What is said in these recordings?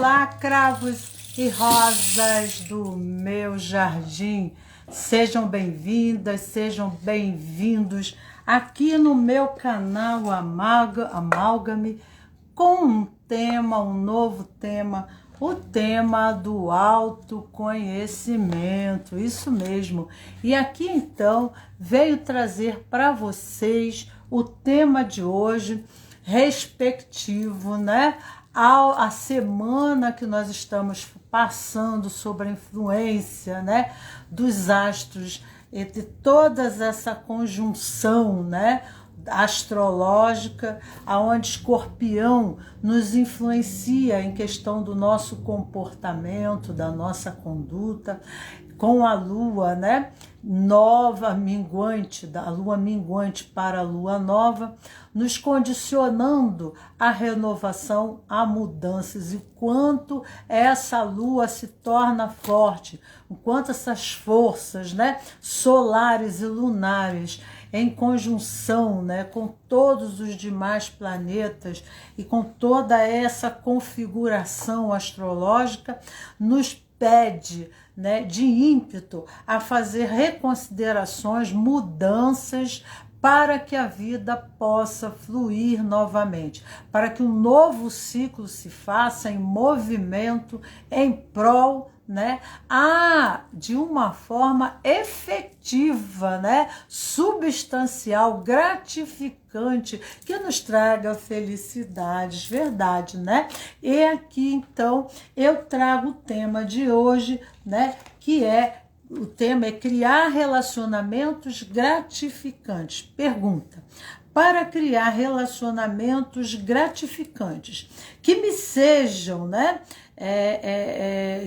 Olá, cravos e rosas do meu jardim. Sejam bem-vindas, sejam bem-vindos aqui no meu canal Amálgame com um novo tema, o tema do autoconhecimento, isso mesmo. E aqui então veio trazer para vocês o tema de hoje, respectivo, né, a semana que nós estamos passando sobre a influência, né, dos astros, entre todas essa conjunção, né, astrológica, aonde Escorpião nos influencia em questão do nosso comportamento, da nossa conduta, com a lua, né, nova, minguante, da lua minguante para a lua nova, nos condicionando à renovação, a mudanças, e quanto essa lua se torna forte, o quanto essas forças, né, solares e lunares, em conjunção, né, com todos os demais planetas e com toda essa configuração astrológica, nos pede, né, de ímpeto a fazer reconsiderações, mudanças, para que a vida possa fluir novamente, para que um novo ciclo se faça em movimento, em prol, né, de uma forma efetiva, né, substancial, gratificante, que nos traga felicidades, verdade, né? E aqui então eu trago o tema de hoje, né, o tema é criar relacionamentos gratificantes. Pergunta: para criar relacionamentos gratificantes que me sejam, né,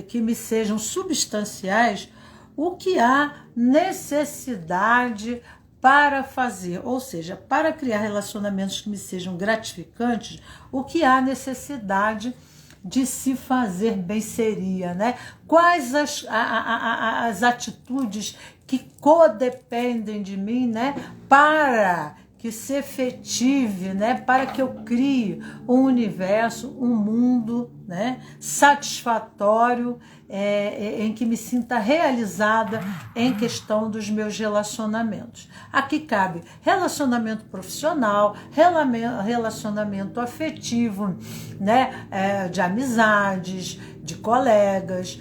que me sejam substanciais, o que há necessidade para fazer? Ou seja, para criar relacionamentos que me sejam gratificantes, o que há necessidade de se fazer bem seria, né? Quais as atitudes que codependem de mim, né? Para que se efetive, né? Para que eu crie um universo, um mundo, né, satisfatório, em que me sinta realizada em questão dos meus relacionamentos. Aqui cabe relacionamento profissional, relacionamento afetivo, né, de amizades, de colegas,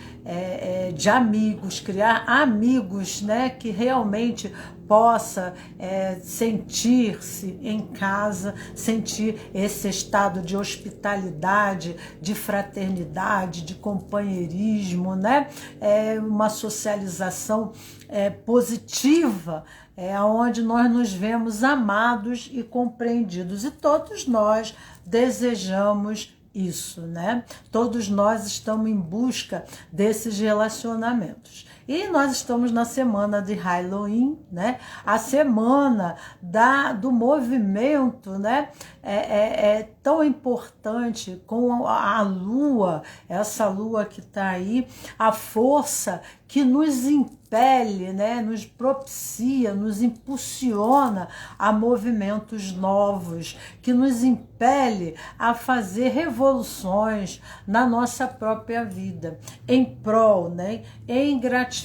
de amigos, criar amigos, né, que realmente possa sentir-se em casa, sentir esse estado de hospitalidade, de fraternidade, de companheirismo, né? Uma socialização positiva, onde nós nos vemos amados e compreendidos. E todos nós desejamos isso, né? Todos nós estamos em busca desses relacionamentos. E nós estamos na semana de Halloween, né? A semana do movimento, né? É tão importante com a lua, essa lua que está aí, a força que nos impele, né? Nos propicia, nos impulsiona a movimentos novos, que nos impele a fazer revoluções na nossa própria vida, em prol, né? Em gratificação.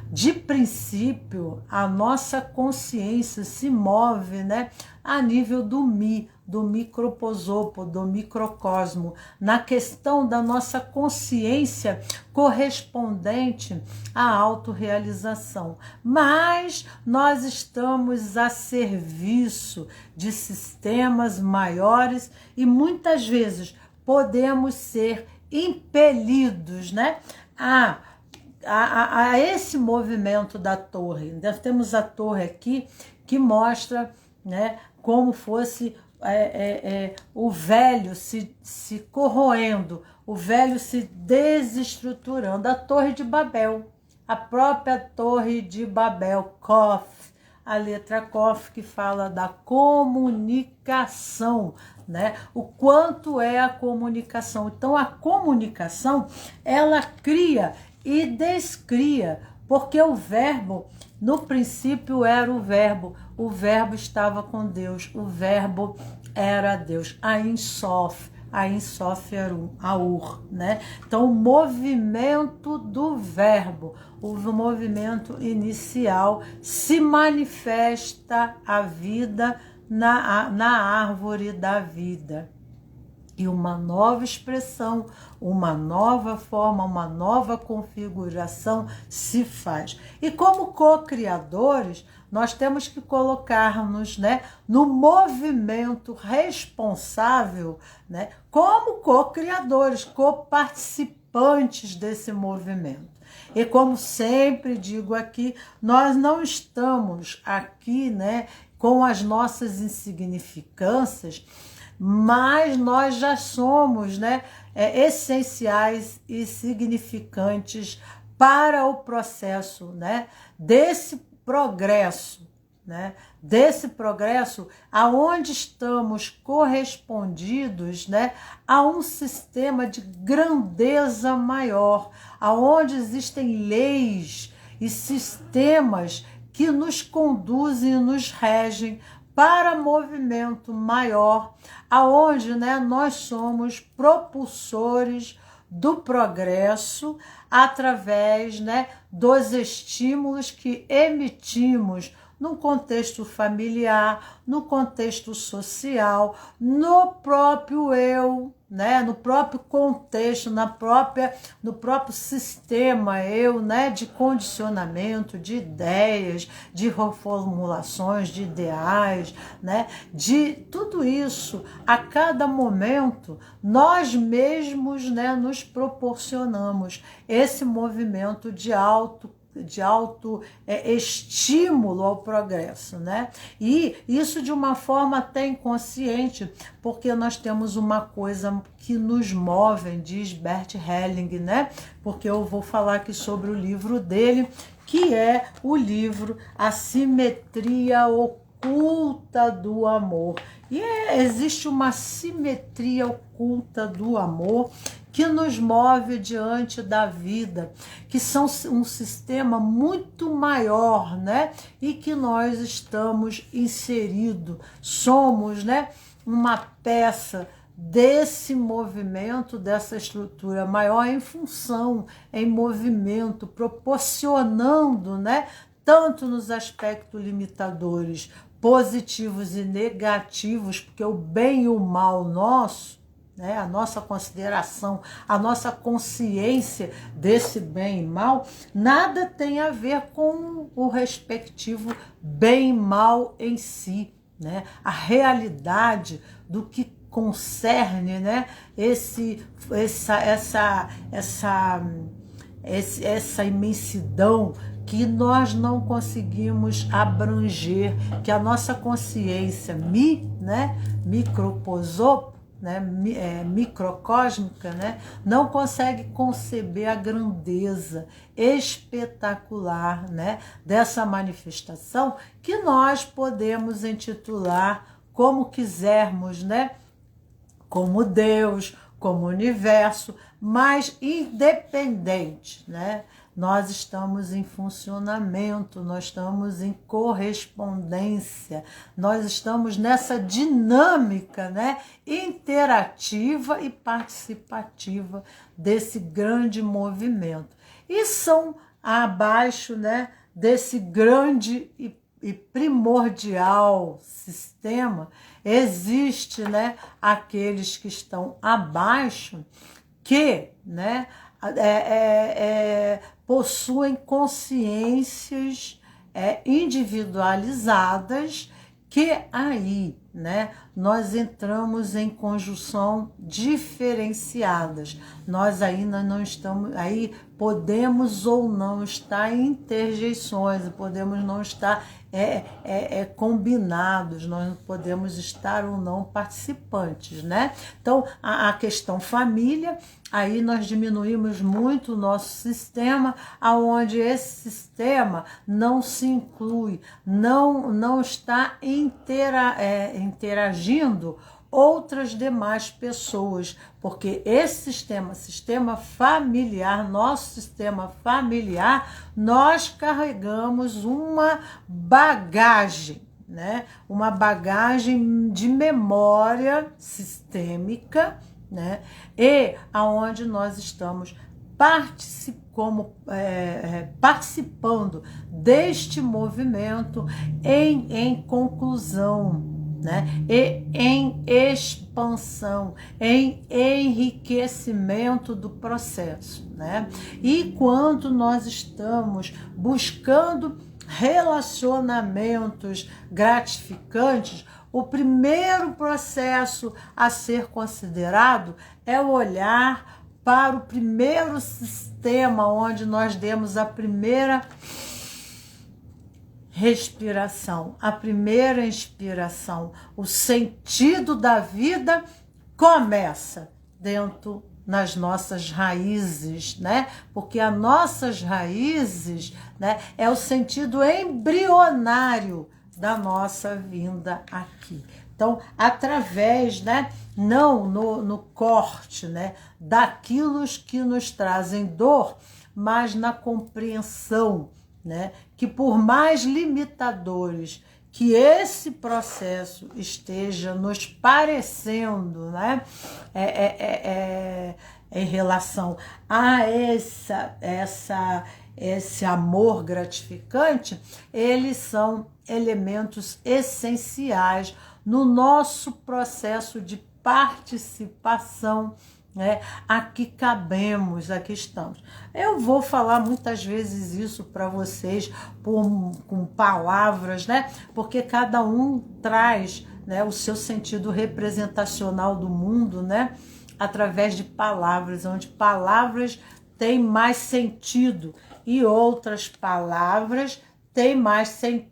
De princípio, a nossa consciência se move, né, a nível do microposopo, do microcosmo, na questão da nossa consciência correspondente à autorrealização. Mas nós estamos a serviço de sistemas maiores e muitas vezes podemos ser impelidos, né, a esse movimento da torre. Nós temos a torre aqui que mostra, né, como fosse o velho se corroendo, o velho se desestruturando. A Torre de Babel, a própria Torre de Babel, Kof, a letra Kof, que fala da comunicação, né? O quanto é a comunicação. Então, a comunicação, ela cria e descria, porque o verbo, no princípio era o verbo estava com Deus, o verbo era Deus, Ein Sof, Ain Sof Aur, né? Então, o movimento do verbo, o movimento inicial, se manifesta a vida na árvore da vida. E uma nova expressão, uma nova forma, uma nova configuração se faz. E como co-criadores, nós temos que colocar-nos, né, no movimento responsável, né, como co-criadores, co-participantes desse movimento. E como sempre digo aqui, nós não estamos aqui, né, com as nossas insignificâncias, mas nós já somos, né, essenciais e significantes para o processo, né, desse progresso, né, aonde estamos correspondidos, né, a um sistema de grandeza maior, aonde existem leis e sistemas que nos conduzem e nos regem para movimento maior, aonde, né, nós somos propulsores do progresso através, né, dos estímulos que emitimos no contexto familiar, no contexto social, no próprio eu, né, no próprio contexto, no próprio sistema eu, né, de condicionamento, de ideias, de reformulações, de ideais, né, de tudo isso. A cada momento nós mesmos, né, nos proporcionamos esse movimento de auto estímulo ao progresso, né? E isso de uma forma até inconsciente, porque nós temos uma coisa que nos move, diz Bert Helling, né? Porque eu vou falar aqui sobre o livro dele, que é o livro A Simetria Oculta do Amor. E existe uma simetria oculta do amor que nos move diante da vida, que são um sistema muito maior, né? E que nós estamos inseridos, somos, né, uma peça desse movimento, dessa estrutura maior em função, em movimento, proporcionando, né, tanto nos aspectos limitadores, positivos e negativos, porque o bem e o mal nosso, né, a nossa consideração, a nossa consciência desse bem e mal, nada tem a ver com o respectivo bem e mal em si, né? A realidade do que concerne, né, essa imensidão que nós não conseguimos abranger, que a nossa consciência microposou, né, microcósmica, né, não consegue conceber a grandeza espetacular, né, dessa manifestação que nós podemos intitular como quisermos, né, como Deus, como universo, mas independente, né? Nós estamos em funcionamento, nós estamos em correspondência, nós estamos nessa dinâmica, né, interativa e participativa desse grande movimento. E são abaixo, né, desse grande e primordial sistema, existe, né, aqueles que estão abaixo que, né, possuem consciências individualizadas, que aí, né, nós entramos em conjunção diferenciadas. Nós ainda não estamos, aí podemos ou não estar em interjeições, podemos não estar combinados, nós podemos estar ou não participantes, né? Então, a questão família, aí nós diminuímos muito o nosso sistema, aonde esse sistema não se inclui, não está interagindo outras demais pessoas, porque esse sistema familiar, nosso sistema familiar, nós carregamos uma bagagem, né? Uma bagagem de memória sistêmica, né? E aonde nós estamos participando deste movimento em conclusão, né? E em expansão, em enriquecimento do processo, né? E quando nós estamos buscando relacionamentos gratificantes, o primeiro processo a ser considerado é o olhar para o primeiro sistema, onde nós demos a primeira respiração, a primeira inspiração. O sentido da vida começa dentro nas nossas raízes, né? Porque as nossas raízes, né, é o sentido embrionário da nossa vinda aqui. Então, através, né, não no corte, né, daquilo que nos trazem dor, mas na compreensão, né, que por mais limitadores que esse processo esteja nos parecendo, né, em relação a esse amor gratificante, eles são elementos essenciais no nosso processo de participação, né? Aqui cabemos, aqui estamos. Eu vou falar muitas vezes isso para vocês com palavras, né? Porque cada um traz, né, o seu sentido representacional do mundo, né? Através de palavras, onde palavras têm mais sentido e outras palavras tem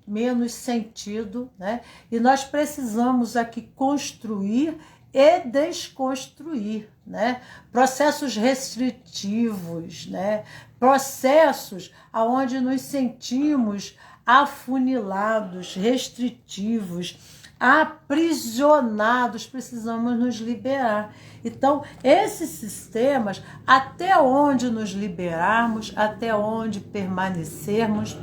menos sentido, né? E nós precisamos aqui construir e desconstruir, né? Processos restritivos, né? Processos aonde nos sentimos afunilados, restritivos, aprisionados, precisamos nos liberar. Então, esses sistemas, até onde nos liberarmos, até onde permanecermos,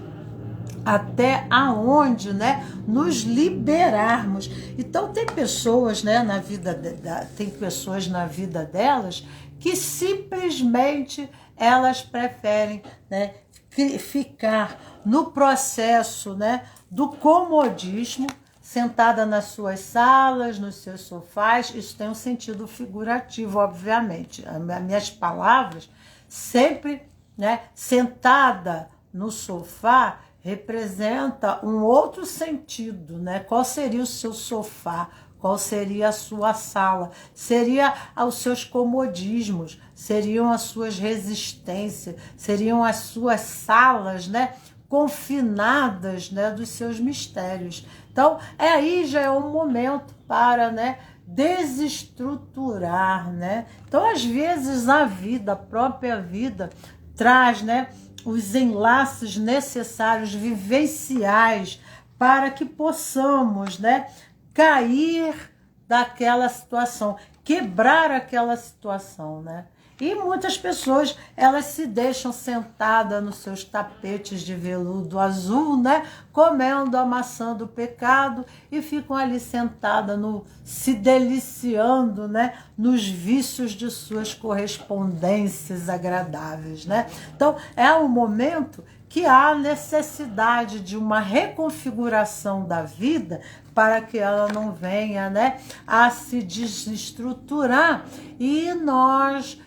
até aonde, né, nos liberarmos. Então tem pessoas, né, tem pessoas na vida delas que simplesmente elas preferem, né, ficar no processo, né, do comodismo, sentada nas suas salas, nos seus sofás. Isso tem um sentido figurativo, obviamente. As minhas palavras sempre, né, sentada no sofá, representa um outro sentido, né? Qual seria o seu sofá? Qual seria a sua sala? Seria os seus comodismos, seriam as suas resistências, seriam as suas salas, né, confinadas, né, dos seus mistérios. Então, aí já é um momento para, né, desestruturar, né? Então, às vezes a própria vida traz, né, os enlaces necessários, vivenciais, para que possamos, né, cair daquela situação, quebrar aquela situação, né? E muitas pessoas, elas se deixam sentadas nos seus tapetes de veludo azul, né, comendo a maçã do pecado, e ficam ali sentadas, se deliciando, né, nos vícios de suas correspondências agradáveis, né? Então, é um momento que há necessidade de uma reconfiguração da vida para que ela não venha, né, a se desestruturar, e nós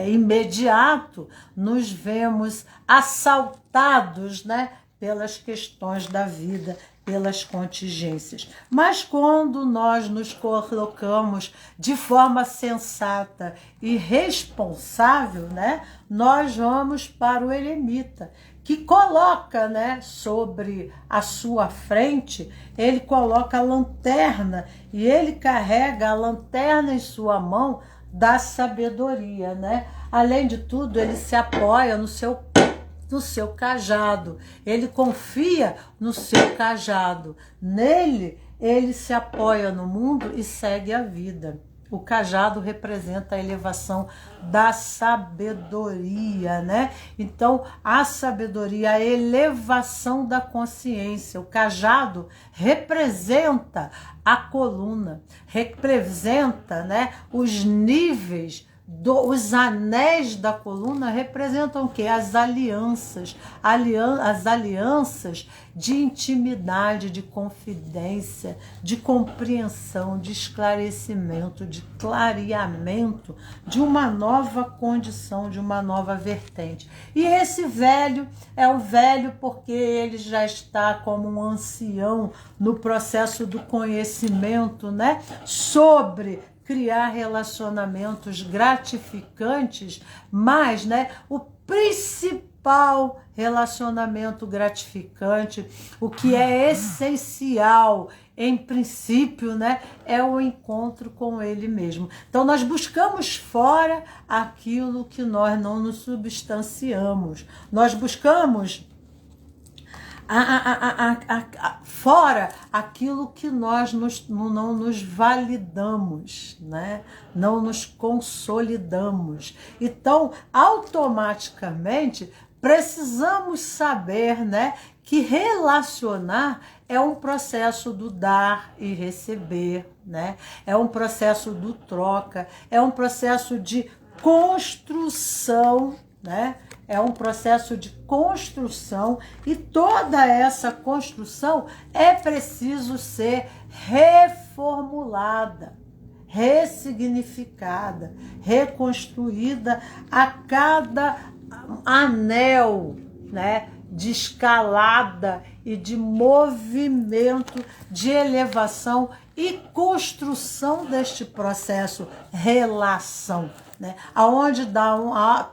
imediato nos vemos assaltados, né, pelas questões da vida, pelas contingências. Mas quando nós nos colocamos de forma sensata e responsável, né, nós vamos para o eremita, que coloca, né, sobre a sua frente, ele coloca a lanterna, e ele carrega a lanterna em sua mão da sabedoria, né? Além de tudo, ele se apoia no seu cajado, ele confia no seu cajado, nele ele se apoia no mundo e segue a vida. O cajado representa a elevação da sabedoria, né? Então, a sabedoria, a elevação da consciência. O cajado representa a coluna, representa, né, os níveis. Os anéis da coluna representam o quê? As alianças, as alianças de intimidade, de confidência, de compreensão, de esclarecimento, de clareamento de uma nova condição, de uma nova vertente. E esse velho é o velho porque ele já está como um ancião no processo do conhecimento, né? Sobre criar relacionamentos gratificantes, mas, né, o principal relacionamento gratificante, o que é essencial em princípio, né, é o encontro com ele mesmo. Então nós buscamos fora aquilo que nós não nos substanciamos. Nós buscamos fora aquilo que nós não nos validamos, né? Não nos consolidamos. Então, automaticamente, precisamos saber, né, que relacionar é um processo do dar e receber, né? É um processo do troca, é um processo de construção, né? É um processo de construção e toda essa construção é preciso ser reformulada, ressignificada, reconstruída a cada anel, né, de escalada e de movimento de elevação e construção deste processo relação, né, aonde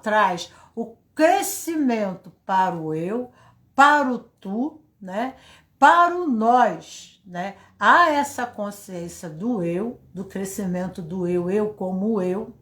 traz o crescimento para o eu, para o tu, né? Para o nós, né? Há essa consciência do eu, do crescimento do eu como eu,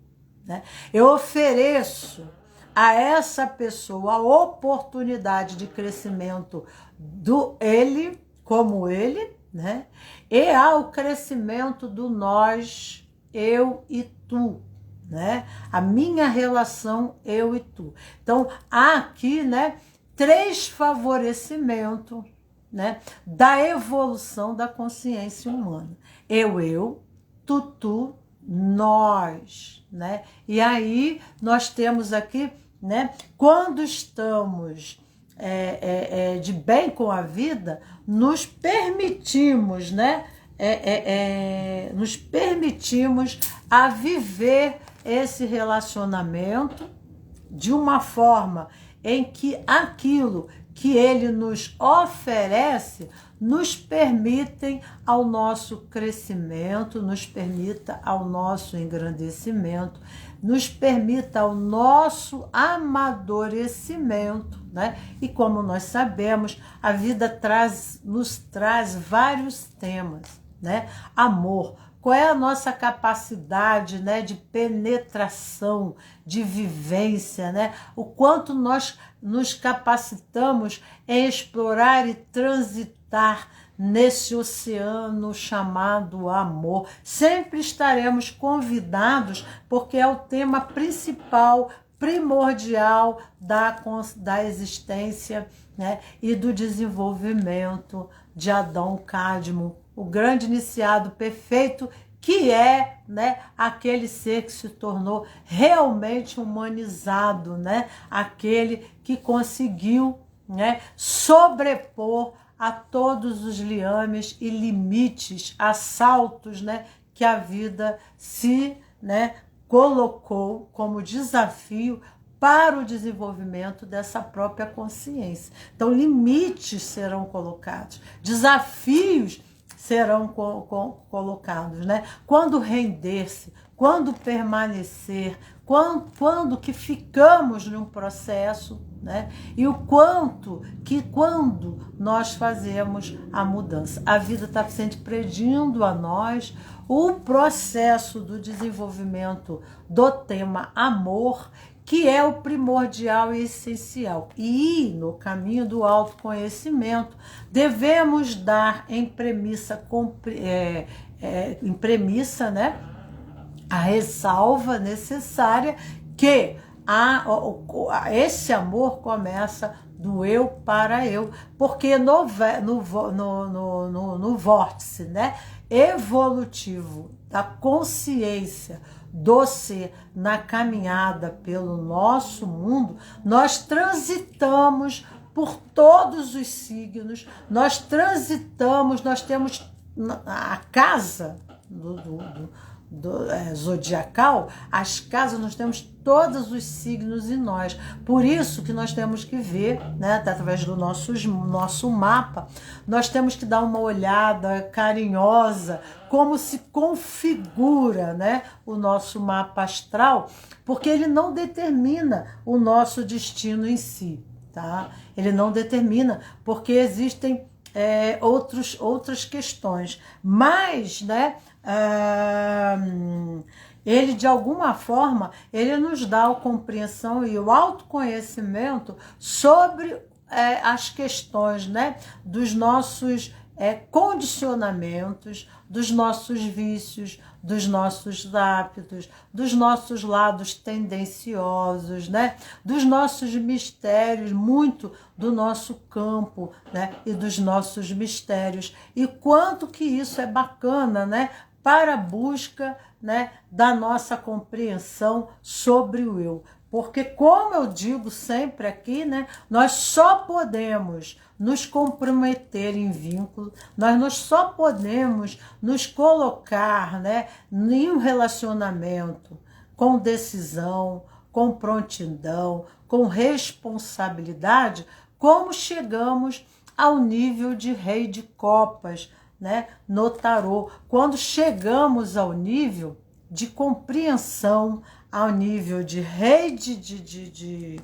né? Eu ofereço a essa pessoa a oportunidade de crescimento do ele como ele, né? E há o crescimento do nós, eu e tu, né? A minha relação eu e tu. Então, há aqui, né, 3 favorecimentos, né, da evolução da consciência humana. Eu, tu, nós, né? E aí nós temos aqui, né, quando estamos de bem com a vida, nos permitimos, né, nos permitimos a viver esse relacionamento de uma forma em que aquilo que ele nos oferece nos permitem ao nosso crescimento, nos permita ao nosso engrandecimento, nos permita ao nosso amadurecimento, né? E como nós sabemos, a vida nos traz vários temas, né? Amor. Qual é a nossa capacidade, né, de penetração, de vivência, né? O quanto nós nos capacitamos em explorar e transitar nesse oceano chamado amor. Sempre estaremos convidados, porque é o tema principal, primordial da existência, né, e do desenvolvimento de Adão Cadmo, o grande iniciado perfeito, que é, né, aquele ser que se tornou realmente humanizado, né, aquele que conseguiu, né, sobrepor a todos os liames e limites, assaltos, né, que a vida se, né, colocou como desafio para o desenvolvimento dessa própria consciência. Então, limites serão colocados, desafios serão colocados, né? Quando render-se, quando permanecer, quando que ficamos num processo, né? E o quanto que quando nós fazemos a mudança. A vida está sempre pedindo a nós o processo do desenvolvimento do tema amor, que é o primordial e essencial. E no caminho do autoconhecimento, devemos dar em premissa, né, a ressalva necessária que esse amor começa do eu para eu, porque no vórtice, né, evolutivo da consciência do ser na caminhada pelo nosso mundo, nós transitamos por todos os signos, nós transitamos, nós temos a casa zodiacal, as casas, nós temos todos os signos em nós. Por isso que nós temos que ver, né, através do nosso mapa, nós temos que dar uma olhada carinhosa, como se configura, né, o nosso mapa astral, porque ele não determina o nosso destino em si, tá? Ele não determina, porque existem outras questões, mas, né, ele de alguma forma ele nos dá a compreensão e o autoconhecimento sobre as questões, né, dos nossos condicionamentos, dos nossos vícios, dos nossos hábitos, dos nossos lados tendenciosos, né, dos nossos mistérios, muito do nosso campo, né, e dos nossos mistérios. E quanto que isso é bacana, né, para a busca, né, da nossa compreensão sobre o eu. Porque, como eu digo sempre aqui, né, nós só podemos nos comprometer em vínculo, nós só podemos nos colocar, né, em um relacionamento com decisão, com prontidão, com responsabilidade, como chegamos ao nível de rei de copas, né, no tarô, quando chegamos ao nível de compreensão, ao nível de rei de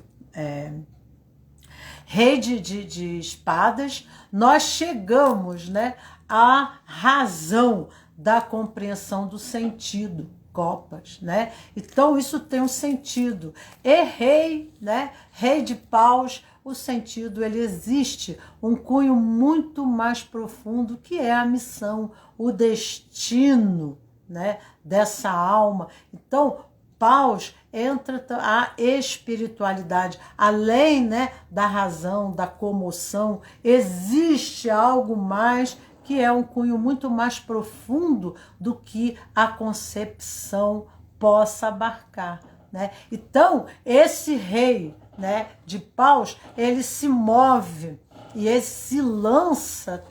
espadas, nós chegamos, né, à razão da compreensão do sentido, copas, né? Então isso tem um sentido. E rei, né, rei de paus, o sentido, ele existe um cunho muito mais profundo, que é a missão, o destino, né, dessa alma. Então, paus entra a espiritualidade, além, né, da razão, da comoção, existe algo mais que é um cunho muito mais profundo do que a concepção possa abarcar, né? Então, esse rei, né, de paus, ele se move e ele se lança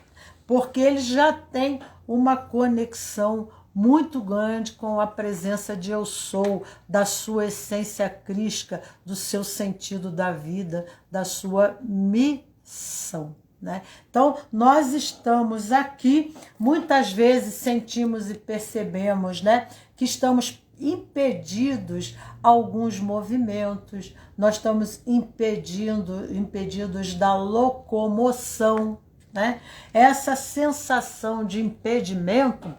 porque ele já tem uma conexão muito grande com a presença de eu sou, da sua essência crística, do seu sentido da vida, da sua missão, né? Então, nós estamos aqui, muitas vezes sentimos e percebemos, né, que estamos impedidos alguns movimentos, nós estamos impedidos da locomoção, né? Essa sensação de impedimento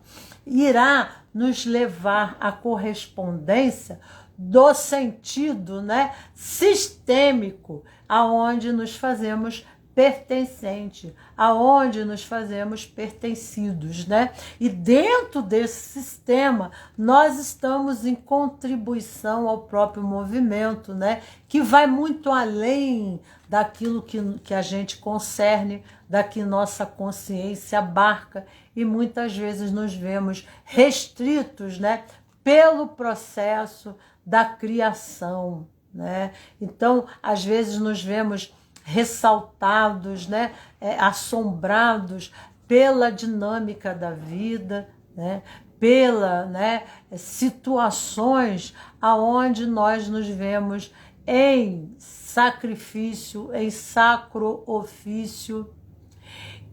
irá nos levar à correspondência do sentido, né, sistêmico, aonde nos fazemos pertencente, aonde nos fazemos pertencidos, né? E dentro desse sistema, nós estamos em contribuição ao próprio movimento, né? Que vai muito além daquilo que a gente concerne, da que nossa consciência abarca, e muitas vezes nos vemos restritos, né, pelo processo da criação, né? Então, às vezes nos vemos ressaltados, né, assombrados pela dinâmica da vida, né, pela, né, situações aonde nós nos vemos em sacrifício, em sacro ofício.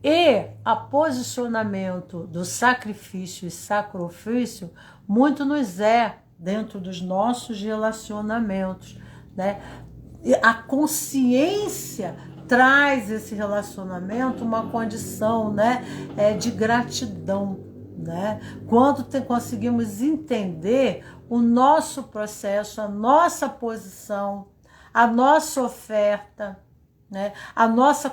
E a posicionamento do sacrifício e sacrifício muito nos dentro dos nossos relacionamentos, né? E a consciência traz esse relacionamento uma condição, né, de gratidão, né? Quando conseguimos entender o nosso processo, a nossa posição, a nossa oferta, né, a nossa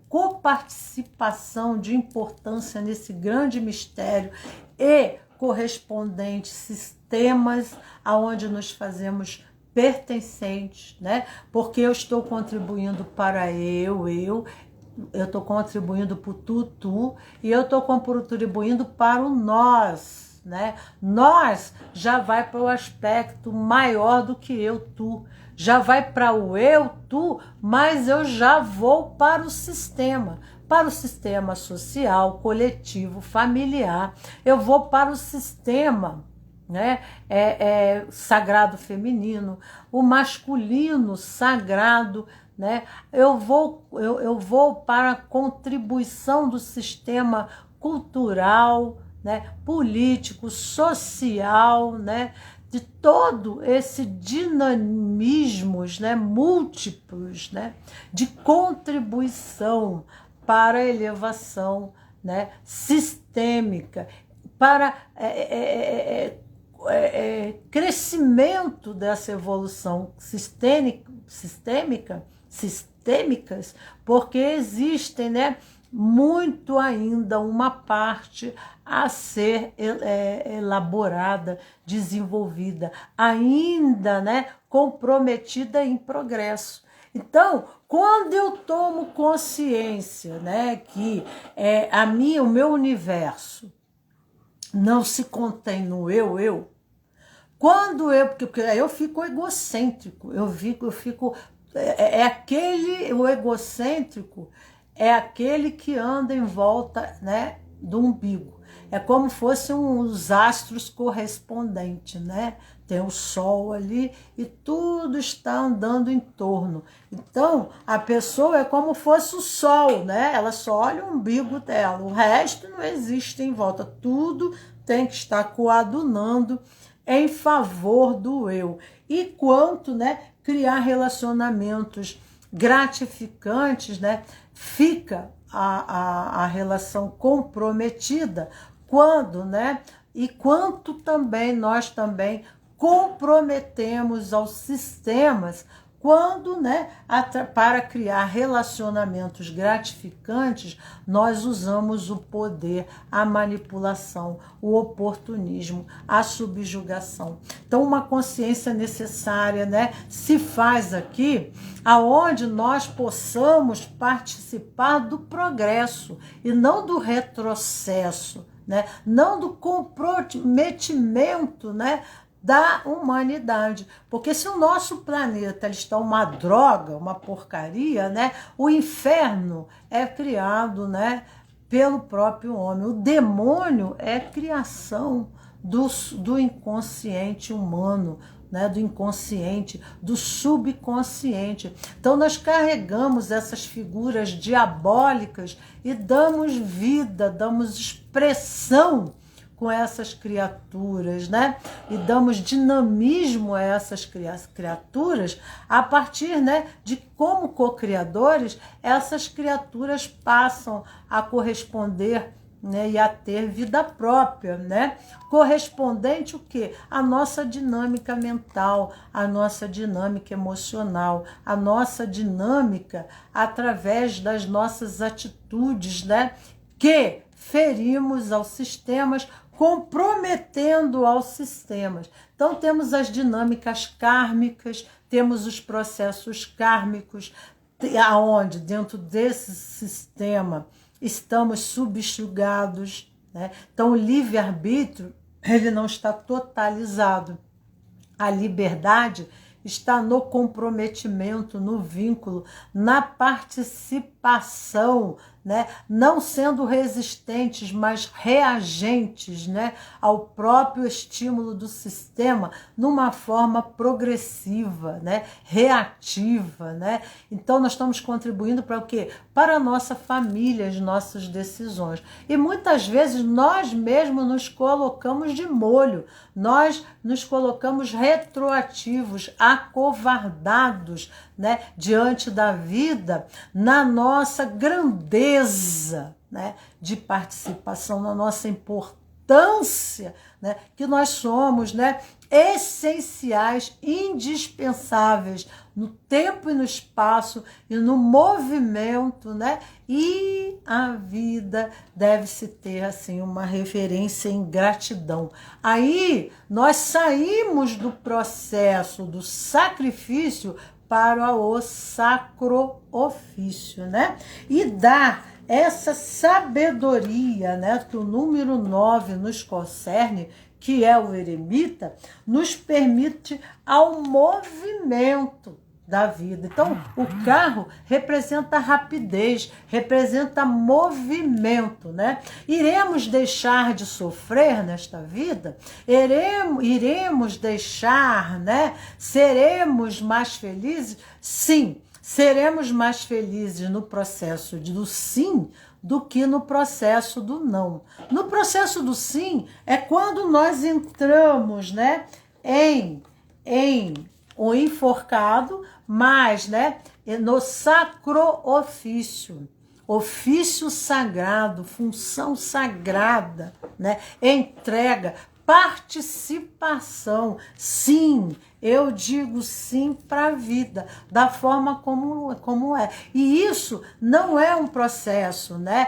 coparticipação de importância nesse grande mistério, e correspondentes sistemas aonde nos fazemos pertencentes, né? Porque eu estou contribuindo para eu estou contribuindo para o tu, e eu estou contribuindo para o nós, né? Nós já vai para o aspecto maior do que eu, tu. Já vai para o eu, tu, mas eu já vou para o sistema social, coletivo, familiar. Eu vou para o sistema, né? Sagrado feminino, o masculino sagrado, né? Eu vou para a contribuição do sistema cultural, né? Político, social, né? De todo esse dinamismos, né? Múltiplos, né? De contribuição para a elevação, né? Sistêmica, para crescimento dessa evolução sistêmicas, porque existem, né, muito ainda uma parte a ser elaborada, desenvolvida, ainda, né, comprometida em progresso. Então, quando eu tomo consciência, né, que o meu universo não se contém no eu, quando porque aí eu fico egocêntrico, eu fico o egocêntrico é aquele que anda em volta, né, do umbigo. É como fossem os astros correspondentes, né? Tem o sol ali e tudo está andando em torno. Então, a pessoa é como fosse o sol, né? Ela só olha o umbigo dela, o resto não existe em volta. Tudo tem que estar coadunando em favor do eu. E quanto, né, criar relacionamentos gratificantes, né, fica a relação comprometida quando, né, e quanto também nós também comprometemos aos sistemas quando, né, para criar relacionamentos gratificantes, nós usamos o poder, a manipulação, o oportunismo, a subjugação. Então, uma consciência necessária, né, se faz aqui, aonde nós possamos participar do progresso e não do retrocesso, né, não do comprometimento, né, da humanidade, porque se o nosso planeta está uma droga, uma porcaria, né, o inferno é criado, né, pelo próprio homem. O demônio é criação do inconsciente humano, né, do inconsciente, do subconsciente. Então nós carregamos essas figuras diabólicas e damos vida, damos expressão com essas criaturas, né? E damos dinamismo a essas criaturas a partir, né, de como co-criadores, essas criaturas passam a corresponder, né, e a ter vida própria, né? Correspondente o quê? A nossa dinâmica mental, a nossa dinâmica emocional, a nossa dinâmica através das nossas atitudes, né? Que ferimos aos sistemas, comprometendo aos sistemas. Então temos as dinâmicas kármicas, temos os processos kármicos, aonde dentro desse sistema estamos subjugados, né? Então o livre-arbítrio, ele não está totalizado. A liberdade está no comprometimento, no vínculo, na participação, né? Não sendo resistentes, mas reagentes, né, ao próprio estímulo do sistema, numa forma progressiva, né, reativa, né? Então nós estamos contribuindo para o quê? Para a nossa família, as nossas decisões. E muitas vezes nós mesmos nos colocamos de molho, nós nos colocamos retroativos, acovardados, né, diante da vida, na nossa grandeza, né, de participação, na nossa importância, importância, né, que nós somos, né, essenciais, indispensáveis no tempo e no espaço e no movimento, né? E a vida deve-se ter assim uma referência em gratidão. Aí nós saímos do processo do sacrifício para o sacro-ofício, né? E dar essa sabedoria, né, que o número 9 nos concerne, que é o eremita, nos permite ao movimento da vida. Então, o carro representa rapidez, representa movimento, né? Iremos deixar de sofrer nesta vida? Iremos deixar, né? Seremos mais felizes? Sim, seremos mais felizes no processo do sim do que no processo do não. No processo do sim é quando nós entramos, né, em o enforcado, mas, né, no sacro-ofício, ofício sagrado, função sagrada, né, entrega, participação. Sim, eu digo sim para a vida, da forma como é. E isso não é um processo, né,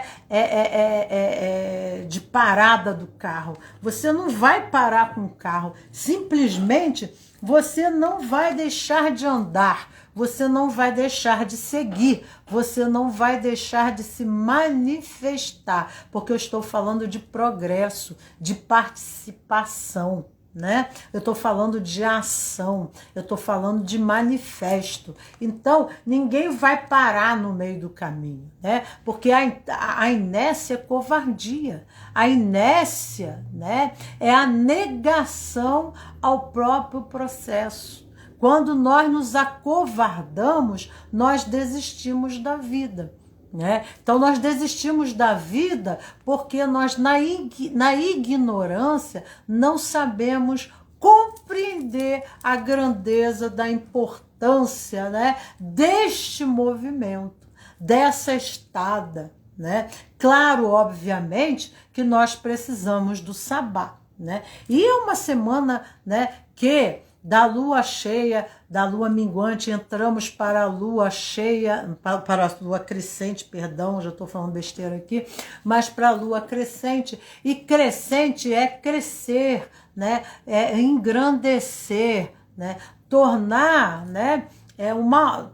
de parada do carro. Você não vai parar com o carro, simplesmente você não vai deixar de andar, você não vai deixar de seguir, você não vai deixar de se manifestar, porque eu estou falando de progresso, de participação, né? Eu estou falando de ação, eu estou falando de manifesto. Então, ninguém vai parar no meio do caminho, né? Porque a inércia é covardia. A inércia, né, é a negação ao próprio processo. Quando nós nos acovardamos, nós desistimos da vida, né? Então nós desistimos da vida porque nós na ignorância não sabemos compreender a grandeza da importância, né, deste movimento, dessa estada, né? Claro, obviamente, que nós precisamos do sabá, né? E é uma semana, né, que da lua cheia, da lua minguante, entramos para a lua cheia, para a lua crescente, perdão, já estou falando besteira aqui, mas para a lua crescente. E crescente é crescer, né? É engrandecer, né? Tornar, né?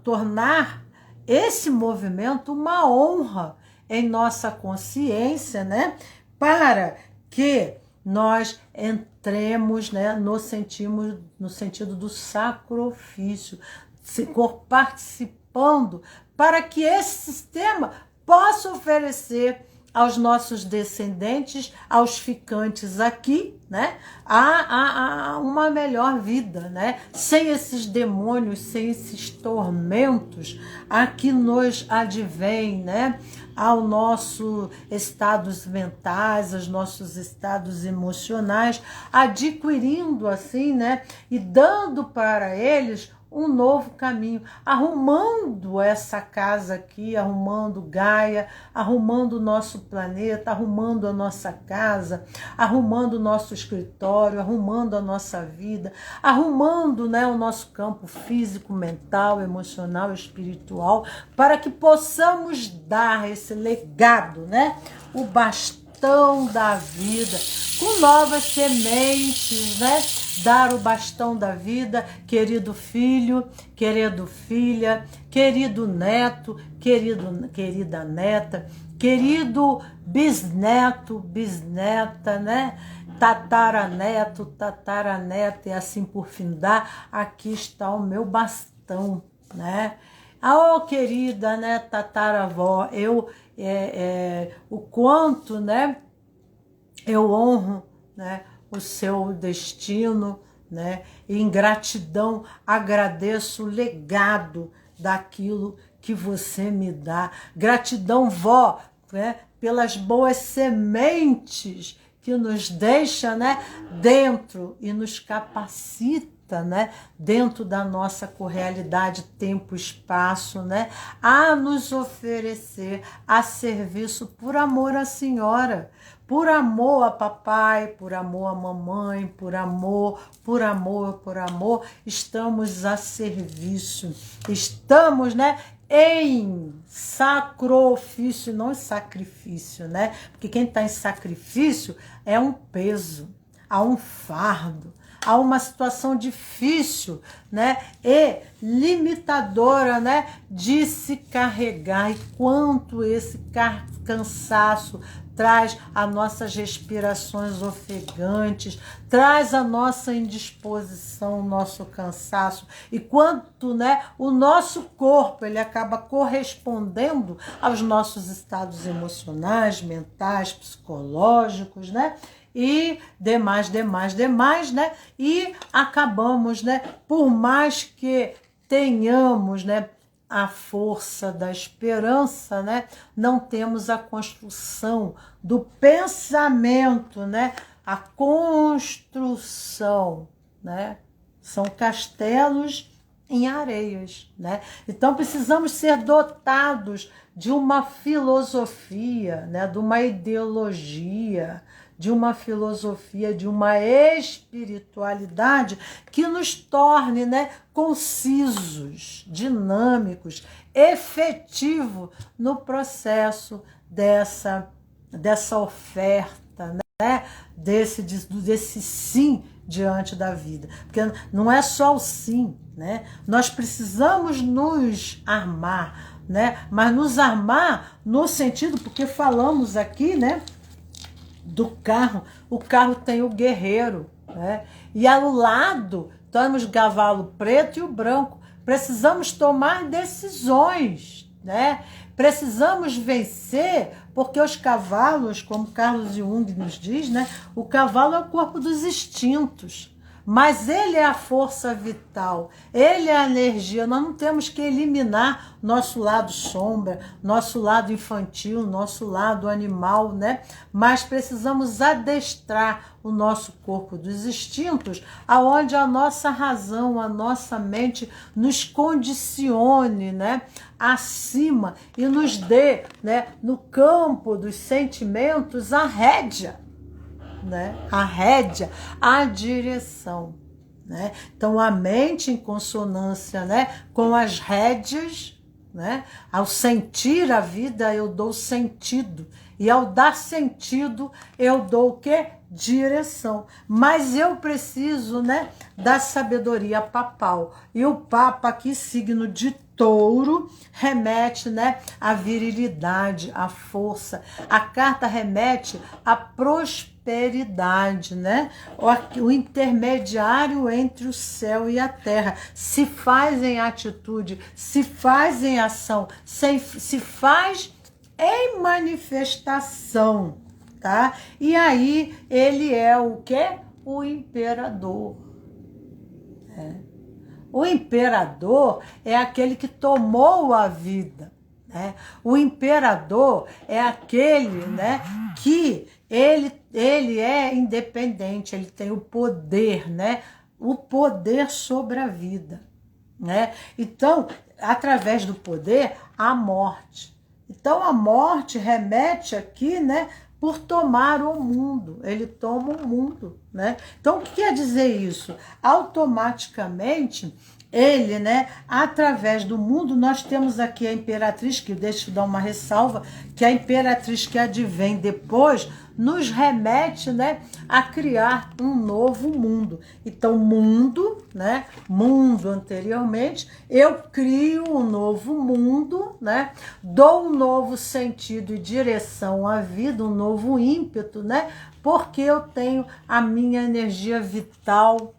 Tornar esse movimento uma honra em nossa consciência, né? Para que nós entremos, né, no sentido do sacrifício, participando, para que esse sistema possa oferecer aos nossos descendentes, aos ficantes aqui, né, a uma melhor vida, né, sem esses demônios, sem esses tormentos a que nos advém, né, ao nossos estados mentais, aos nossos estados emocionais, adquirindo assim, né, e dando para eles um novo caminho, arrumando essa casa aqui, arrumando Gaia, arrumando o nosso planeta, arrumando a nossa casa, arrumando o nosso escritório, arrumando a nossa vida, arrumando, né, o nosso campo físico, mental, emocional, espiritual, para que possamos dar esse legado, né, o bastão da vida, com novas sementes, né? Dar o bastão da vida, querido filho, querida filha, querido neto, querida neta, querido bisneto, bisneta, né? Tataraneto, tataraneta, e assim por findar, aqui está o meu bastão, né? Oh, querida, né, tataravó, o quanto, né, eu honro, né, o seu destino, né, e em gratidão agradeço o legado daquilo que você me dá. Gratidão, vó, né, pelas boas sementes que nos deixa, né, dentro e nos capacita, habita, né, dentro da nossa correalidade, tempo, espaço, né, a nos oferecer a serviço por amor à senhora, por amor a papai, por amor a mamãe, por amor, estamos a serviço. Estamos, né, em sacrofício, não em sacrifício, né? Porque quem está em sacrifício é um peso, há um fardo, há uma situação difícil, né? E limitadora, né? De se carregar. E quanto esse cansaço traz as nossas respirações ofegantes, traz a nossa indisposição, o nosso cansaço, e quanto, né, o nosso corpo ele acaba correspondendo aos nossos estados emocionais, mentais, psicológicos, né? E demais, né? E acabamos, né, por mais que tenhamos, né, a força da esperança, né? Não temos a construção do pensamento, né? A construção, né? São castelos em areias, né? Então precisamos ser dotados de uma filosofia, né? De uma ideologia, de uma filosofia, de uma espiritualidade que nos torne, né, concisos, dinâmicos, efetivo no processo dessa oferta, né, desse sim diante da vida. Porque não é só o sim, né? Nós precisamos nos armar, né? Mas nos armar no sentido, porque falamos aqui, né, do carro, o carro tem o guerreiro, né? E ao lado temos o cavalo preto e o branco. Precisamos tomar decisões, né? Precisamos vencer, porque os cavalos, como Carlos Jung nos diz, né? O cavalo é o corpo dos instintos, mas ele é a força vital, ele é a energia. Nós não temos que eliminar nosso lado sombra, nosso lado infantil, nosso lado animal, né? Mas precisamos adestrar o nosso corpo dos instintos, aonde a nossa razão, a nossa mente nos condicione, né, acima e nos dê, né, no campo dos sentimentos a rédea, né? A rédea, a direção, né? Então a mente em consonância, né, com as rédeas, né? Ao sentir a vida eu dou sentido, e ao dar sentido eu dou o quê? Direção. Mas eu preciso, né, da sabedoria papal. E o Papa aqui, signo de Touro, remete, né, à virilidade, à força. A carta remete à prosperidade, né? O intermediário entre o céu e a terra. Se faz em atitude, se faz em ação, se faz em manifestação, tá? E aí ele é o quê? O imperador. O imperador é aquele que tomou a vida, né? O imperador é aquele, né, que ele é independente, ele tem o poder, né? O poder sobre a vida, né? Então, através do poder, a morte. Então, a morte remete aqui, né, por tomar o mundo. Ele toma o mundo, né? Então, o que quer dizer isso? Automaticamente, ele, né, através do mundo, nós temos aqui a imperatriz, que deixa eu dar uma ressalva, que a imperatriz que advém depois nos remete, né, a criar um novo mundo. Então, mundo, né, mundo anteriormente, eu crio um novo mundo, né, dou um novo sentido e direção à vida, um novo ímpeto, né, porque eu tenho a minha energia vital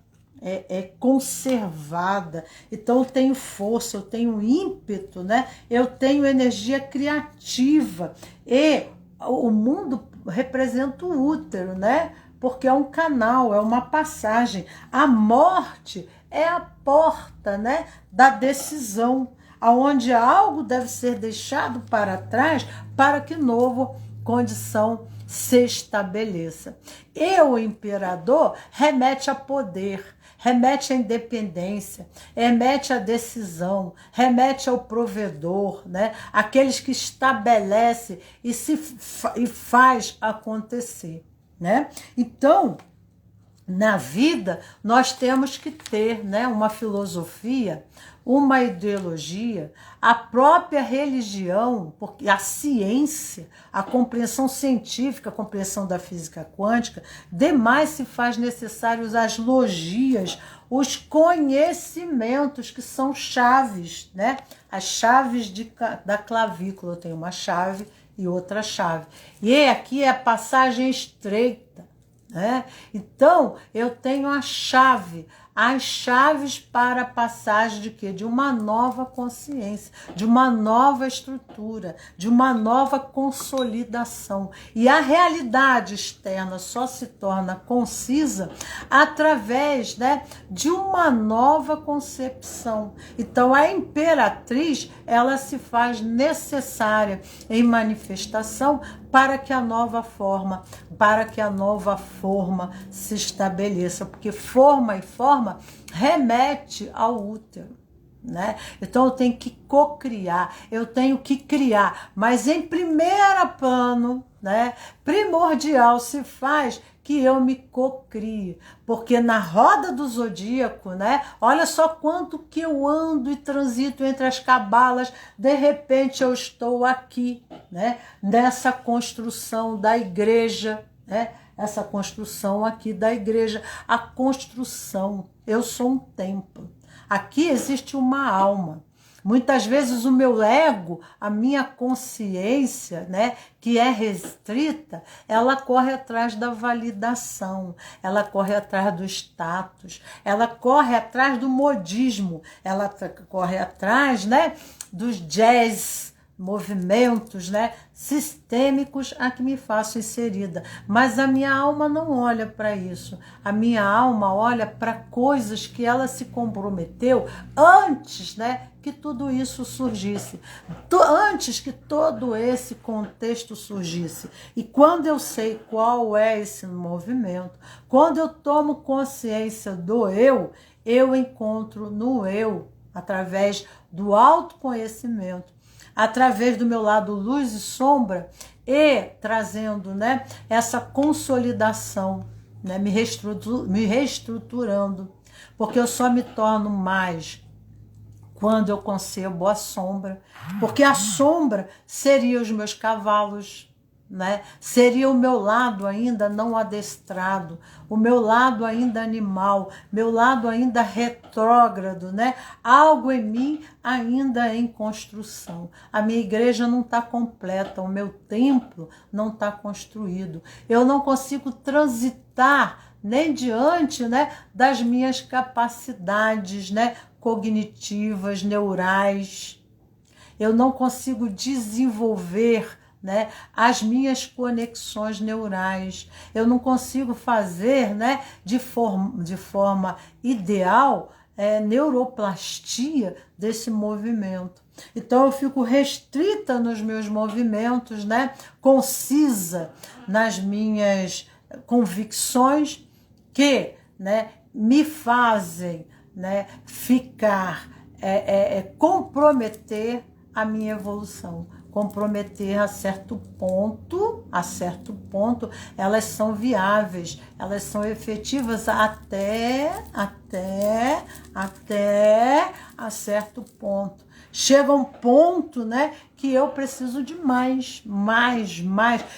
conservada, então eu tenho força, eu tenho ímpeto, né? Eu tenho energia criativa, e o mundo representa o útero, né? Porque é um canal, é uma passagem. A morte é a porta, né, da decisão, aonde algo deve ser deixado para trás para que novo condição se estabeleça. E o imperador remete a poder, remete à independência, remete à decisão, remete ao provedor, né? Aqueles que estabelecem e faz acontecer, né? Então, na vida, nós temos que ter, né, uma filosofia, uma ideologia, a própria religião, porque a ciência, a compreensão científica, a compreensão da física quântica, demais se faz necessários as logias, os conhecimentos que são chaves, né? As chaves da clavícula. Eu tenho uma chave e outra chave. E aqui é a passagem estreita. Então, eu tenho a chave, as chaves para a passagem de quê? De uma nova consciência, de uma nova estrutura, de uma nova consolidação. E a realidade externa só se torna concisa através, né, de uma nova concepção. Então, a imperatriz, ela se faz necessária em manifestação para que a nova forma se estabeleça, porque forma e forma remete ao útero, né? Então eu tenho que cocriar, eu tenho que criar, mas em primeiro plano, né, primordial se faz que eu me cocrie, porque na roda do zodíaco, né, olha só quanto que eu ando e transito entre as cabalas, de repente eu estou aqui, né, nessa construção da igreja, né, essa construção aqui da igreja, a construção, eu sou um templo, aqui existe uma alma. Muitas vezes o meu ego, a minha consciência, né, que é restrita, ela corre atrás da validação, ela corre atrás do status, ela corre atrás do modismo, ela corre atrás, né, dos jazz, movimentos, né, sistêmicos a que me faço inserida. Mas a minha alma não olha para isso. A minha alma olha para coisas que ela se comprometeu antes, né, que tudo isso surgisse. Antes que todo esse contexto surgisse. E quando eu sei qual é esse movimento, quando eu tomo consciência do eu encontro no eu, através do autoconhecimento, através do meu lado luz e sombra, e trazendo, né, essa consolidação, né, me reestruturando, porque eu só me torno mais quando eu concebo a sombra, porque a sombra seria os meus cavalos, né? Seria o meu lado ainda não adestrado, o meu lado ainda animal, meu lado ainda retrógrado, né? Algo em mim ainda em construção. A minha igreja não está completa, o meu templo não está construído. Eu não consigo transitar nem diante, né, das minhas capacidades, né, cognitivas, neurais. Eu não consigo desenvolver, né, as minhas conexões neurais. Eu não consigo fazer, né, de forma ideal, neuroplastia desse movimento. Então eu fico restrita nos meus movimentos, né, concisa nas minhas convicções que, né, me fazem, né, ficar, comprometer a minha evolução. Comprometer a certo ponto, elas são viáveis, elas são efetivas até a certo ponto. Chega um ponto, né, que eu preciso de mais.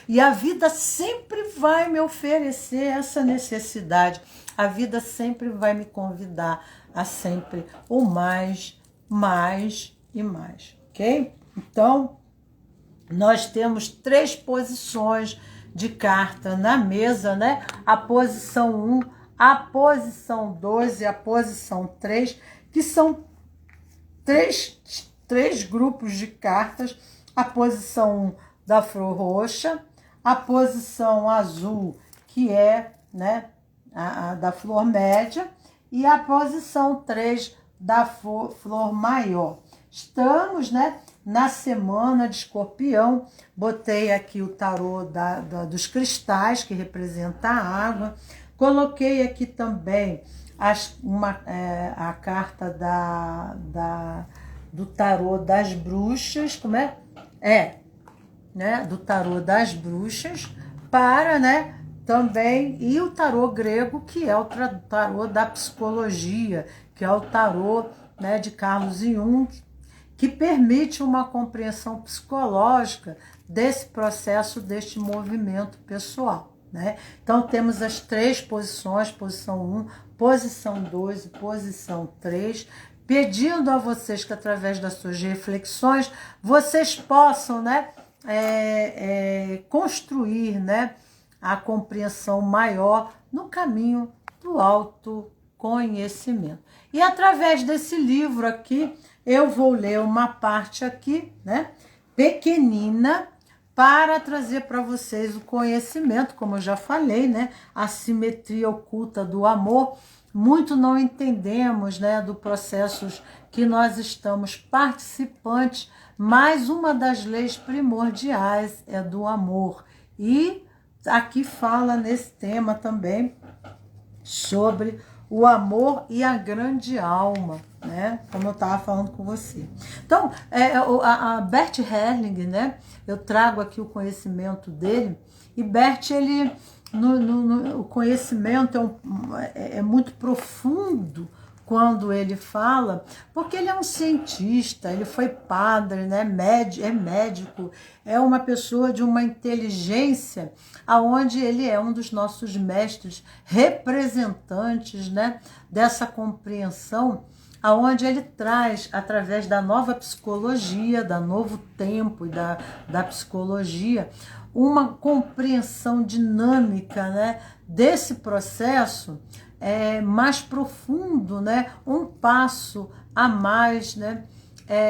E a vida sempre vai me oferecer essa necessidade. A vida sempre vai me convidar a sempre o mais e mais, ok? Então, nós temos 3 posições de carta na mesa, né? A posição 1, a posição 2 e a posição 3, que são três grupos de cartas. A posição 1 da flor roxa, a posição azul, que é, né, a da flor média, e a posição 3 da flor maior. Estamos, né, na semana de Escorpião. Botei aqui o tarô dos cristais, que representa a água. Coloquei aqui também a carta do tarô das bruxas, como é? Né, do tarô das bruxas, para, né, também, e o tarô grego, que é o tarô da psicologia, que é o tarô, né, de Carlos Jung, que permite uma compreensão psicológica desse processo, deste movimento pessoal, né? Então temos as 3 posições, posição 1, posição 2 e posição 3, pedindo a vocês que através das suas reflexões, vocês possam, né, construir, né, a compreensão maior no caminho do autoconhecimento. E através desse livro aqui, eu vou ler uma parte aqui, né, pequenina, para trazer para vocês o conhecimento, como eu já falei, né, a simetria oculta do amor. Muito não entendemos, né, do processos que nós estamos participantes, mas uma das leis primordiais é do amor. E aqui fala nesse tema também sobre o amor e a grande alma, né? Como eu estava falando com você. Então, a Bert Helling, né? Eu trago aqui o conhecimento dele, e Bert, ele, o conhecimento é muito profundo quando ele fala, porque ele é um cientista, ele foi padre, né? É médico, é uma pessoa de uma inteligência, aonde ele é um dos nossos mestres, representantes, né, dessa compreensão, aonde ele traz, através da nova psicologia, da novo tempo e da psicologia, uma compreensão dinâmica, né, desse processo mais profundo, né, um passo a mais, né,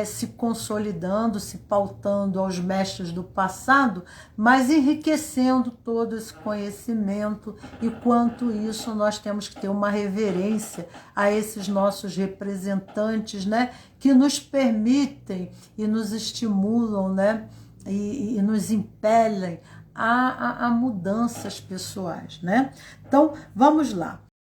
se consolidando, se pautando aos mestres do passado, mas enriquecendo todo esse conhecimento. E quanto isso, nós temos que ter uma reverência a esses nossos representantes, né, que nos permitem e nos estimulam, né, e nos impelem a mudanças pessoais, né? Então, vamos lá.